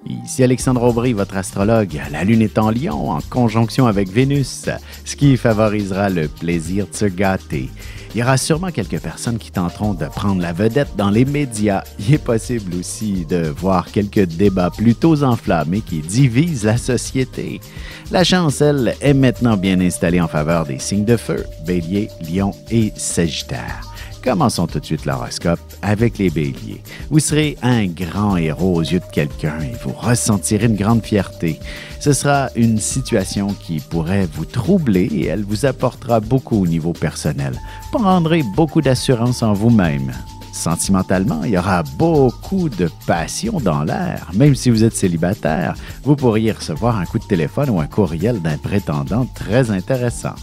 Ici Alexandre Aubry, votre astrologue. La Lune est en Lion, en conjonction avec Vénus, ce qui favorisera le plaisir de se gâter. Il y aura sûrement quelques personnes qui tenteront de prendre la vedette dans les médias. Il est possible aussi de voir quelques débats plutôt enflammés qui divisent la société. La chance, elle, est maintenant bien installée en faveur des signes de feu, Bélier, Lion et Sagittaire. Commençons tout de suite l'horoscope avec les Béliers. Vous serez un grand héros aux yeux de quelqu'un et vous ressentirez une grande fierté. Ce sera une situation qui pourrait vous troubler et elle vous apportera beaucoup au niveau personnel. Vous prendrez beaucoup d'assurance en vous-même. Sentimentalement, il y aura beaucoup de passion dans l'air. Même si vous êtes célibataire, vous pourriez recevoir un coup de téléphone ou un courriel d'un prétendant très intéressant.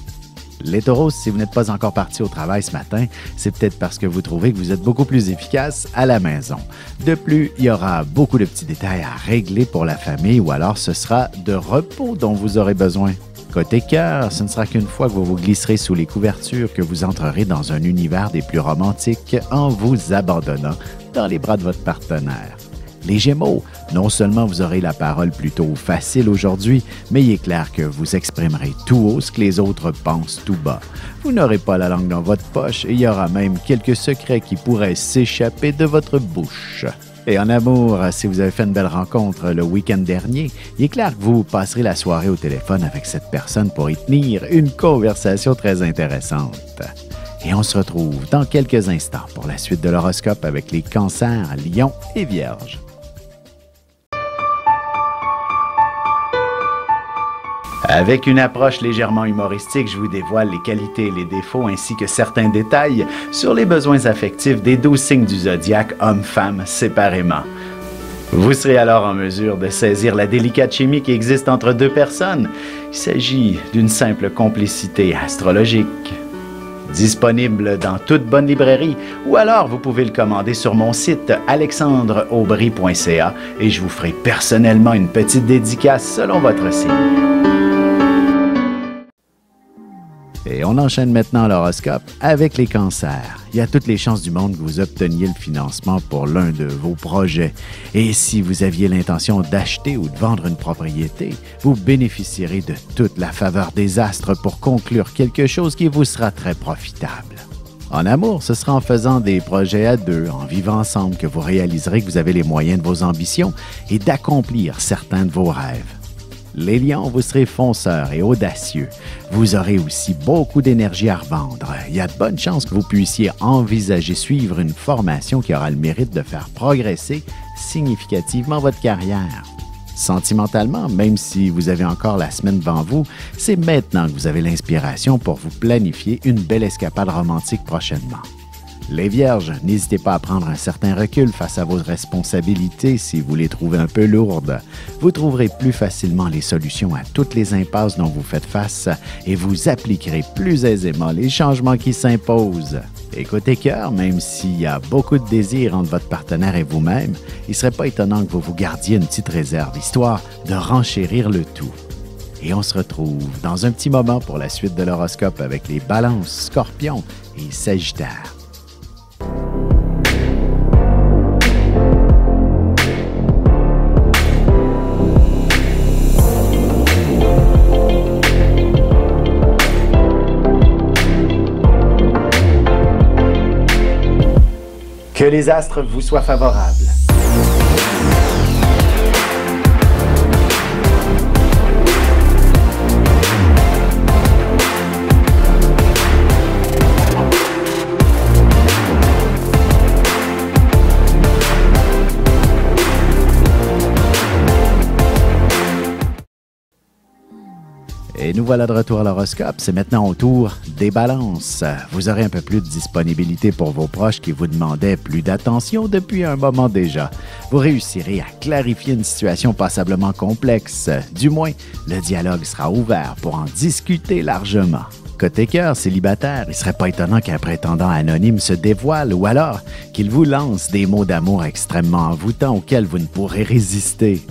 Les taureaux, si vous n'êtes pas encore parti au travail ce matin, c'est peut-être parce que vous trouvez que vous êtes beaucoup plus efficace à la maison. De plus, il y aura beaucoup de petits détails à régler pour la famille ou alors ce sera de repos dont vous aurez besoin. Côté cœur, ce ne sera qu'une fois que vous vous glisserez sous les couvertures que vous entrerez dans un univers des plus romantiques en vous abandonnant dans les bras de votre partenaire. Les Gémeaux, non seulement vous aurez la parole plutôt facile aujourd'hui, mais il est clair que vous exprimerez tout haut ce que les autres pensent tout bas. Vous n'aurez pas la langue dans votre poche et il y aura même quelques secrets qui pourraient s'échapper de votre bouche. Et en amour, si vous avez fait une belle rencontre le week-end dernier, il est clair que vous passerez la soirée au téléphone avec cette personne pour y tenir une conversation très intéressante. Et on se retrouve dans quelques instants pour la suite de l'horoscope avec les Cancers, Lions et Vierges. Avec une approche légèrement humoristique, je vous dévoile les qualités et les défauts ainsi que certains détails sur les besoins affectifs des 12 signes du zodiaque, hommes-femmes, séparément. Vous serez alors en mesure de saisir la délicate chimie qui existe entre deux personnes. Il s'agit d'une simple complicité astrologique. Disponible dans toute bonne librairie ou alors vous pouvez le commander sur mon site alexandreaubry.ca et je vous ferai personnellement une petite dédicace selon votre signe. Et on enchaîne maintenant l'horoscope avec les cancers. Il y a toutes les chances du monde que vous obteniez le financement pour l'un de vos projets. Et si vous aviez l'intention d'acheter ou de vendre une propriété, vous bénéficierez de toute la faveur des astres pour conclure quelque chose qui vous sera très profitable. En amour, ce sera en faisant des projets à deux, en vivant ensemble, que vous réaliserez que vous avez les moyens de vos ambitions et d'accomplir certains de vos rêves. Les lions, vous serez fonceurs et audacieux. Vous aurez aussi beaucoup d'énergie à revendre. Il y a de bonnes chances que vous puissiez envisager suivre une formation qui aura le mérite de faire progresser significativement votre carrière. Sentimentalement, même si vous avez encore la semaine devant vous, c'est maintenant que vous avez l'inspiration pour vous planifier une belle escapade romantique prochainement. Les Vierges, n'hésitez pas à prendre un certain recul face à vos responsabilités si vous les trouvez un peu lourdes. Vous trouverez plus facilement les solutions à toutes les impasses dont vous faites face et vous appliquerez plus aisément les changements qui s'imposent. Et côté cœur, même s'il y a beaucoup de désir entre votre partenaire et vous-même, il ne serait pas étonnant que vous vous gardiez une petite réserve, histoire de renchérir le tout. Et on se retrouve dans un petit moment pour la suite de l'horoscope avec les Balances, Scorpions et Sagittaires. Que les astres vous soient favorables. Et nous voilà de retour à l'horoscope. C'est maintenant au tour des balances. Vous aurez un peu plus de disponibilité pour vos proches qui vous demandaient plus d'attention depuis un moment déjà. Vous réussirez à clarifier une situation passablement complexe. Du moins, le dialogue sera ouvert pour en discuter largement. Côté cœur célibataire, il ne serait pas étonnant qu'un prétendant anonyme se dévoile ou alors qu'il vous lance des mots d'amour extrêmement envoûtants auxquels vous ne pourrez résister.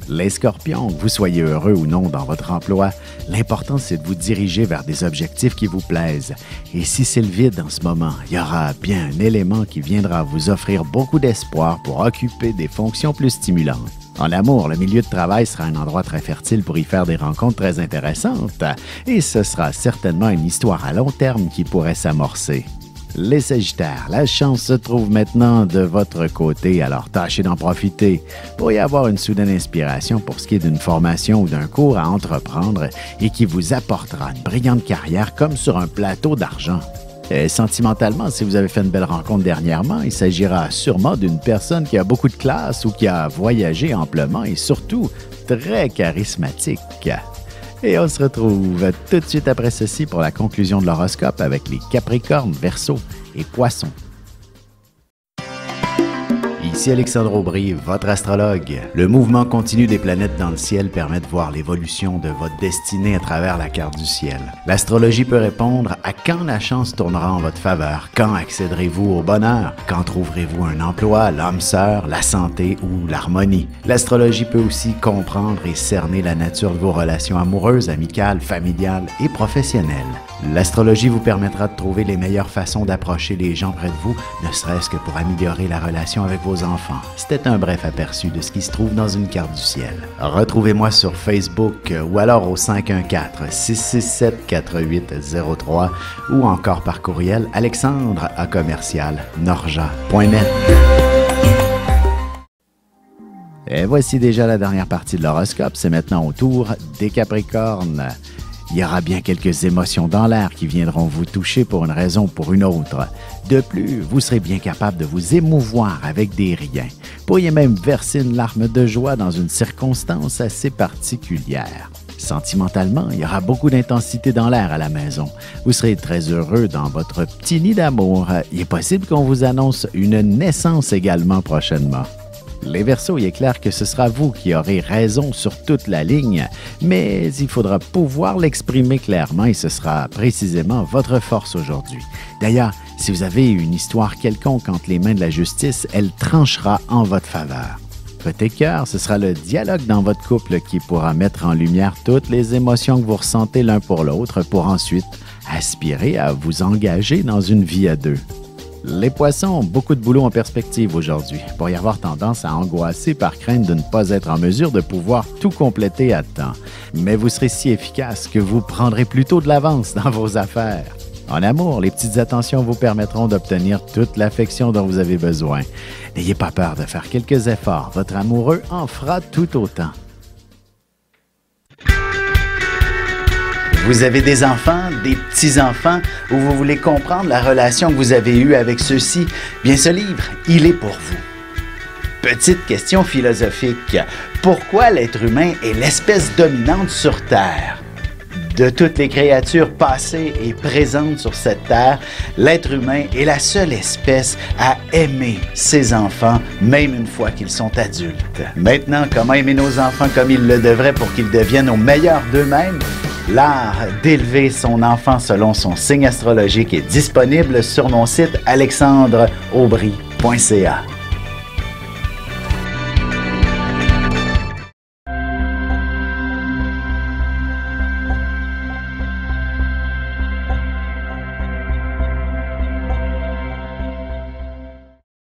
Les Scorpions, que vous soyez heureux ou non dans votre emploi, l'important c'est de vous diriger vers des objectifs qui vous plaisent. Et si c'est le vide en ce moment, il y aura bien un élément qui viendra vous offrir beaucoup d'espoir pour occuper des fonctions plus stimulantes. En amour, le milieu de travail sera un endroit très fertile pour y faire des rencontres très intéressantes et ce sera certainement une histoire à long terme qui pourrait s'amorcer. Les Sagittaires, la chance se trouve maintenant de votre côté, alors tâchez d'en profiter. Pour y avoir une soudaine inspiration pour ce qui est d'une formation ou d'un cours à entreprendre et qui vous apportera une brillante carrière comme sur un plateau d'argent. Sentimentalement, si vous avez fait une belle rencontre dernièrement, il s'agira sûrement d'une personne qui a beaucoup de classe ou qui a voyagé amplement et surtout très charismatique. Et on se retrouve tout de suite après ceci pour la conclusion de l'horoscope avec les Capricornes, Verseaux et Poissons. Ici Alexandre Aubry, votre astrologue. Le mouvement continu des planètes dans le ciel permet de voir l'évolution de votre destinée à travers la carte du ciel. L'astrologie peut répondre à quand la chance tournera en votre faveur, quand accéderez-vous au bonheur, quand trouverez-vous un emploi, l'âme sœur, la santé ou l'harmonie. L'astrologie peut aussi comprendre et cerner la nature de vos relations amoureuses, amicales, familiales et professionnelles. L'astrologie vous permettra de trouver les meilleures façons d'approcher les gens près de vous, ne serait-ce que pour améliorer la relation avec vos enfants. C'était un bref aperçu de ce qui se trouve dans une carte du ciel. Retrouvez-moi sur Facebook ou alors au 514-667-4803 ou encore par courriel alexandre@norja.net. Et voici déjà la dernière partie de l'horoscope. C'est maintenant au tour des Capricornes. Il y aura bien quelques émotions dans l'air qui viendront vous toucher pour une raison ou pour une autre. De plus, vous serez bien capable de vous émouvoir avec des riens. Vous pourriez même verser une larme de joie dans une circonstance assez particulière. Sentimentalement, il y aura beaucoup d'intensité dans l'air à la maison. Vous serez très heureux dans votre petit nid d'amour. Il est possible qu'on vous annonce une naissance également prochainement. Les Verseaux, il est clair que ce sera vous qui aurez raison sur toute la ligne, mais il faudra pouvoir l'exprimer clairement et ce sera précisément votre force aujourd'hui. D'ailleurs, si vous avez une histoire quelconque entre les mains de la justice, elle tranchera en votre faveur. Côté cœur, ce sera le dialogue dans votre couple qui pourra mettre en lumière toutes les émotions que vous ressentez l'un pour l'autre pour ensuite aspirer à vous engager dans une vie à deux. Les Poissons, beaucoup de boulot en perspective aujourd'hui. Pour y avoir tendance à angoisser par crainte de ne pas être en mesure de pouvoir tout compléter à temps. Mais vous serez si efficace que vous prendrez plutôt de l'avance dans vos affaires. En amour, les petites attentions vous permettront d'obtenir toute l'affection dont vous avez besoin. N'ayez pas peur de faire quelques efforts. Votre amoureux en fera tout autant. Vous avez des enfants, des petits-enfants, ou vous voulez comprendre la relation que vous avez eue avec ceux-ci? Bien, ce livre, il est pour vous. Petite question philosophique. Pourquoi l'être humain est l'espèce dominante sur Terre? De toutes les créatures passées et présentes sur cette terre, l'être humain est la seule espèce à aimer ses enfants, même une fois qu'ils sont adultes. Maintenant, comment aimer nos enfants comme ils le devraient pour qu'ils deviennent au meilleur d'eux-mêmes? L'art d'élever son enfant selon son signe astrologique est disponible sur mon site alexandreaubry.ca.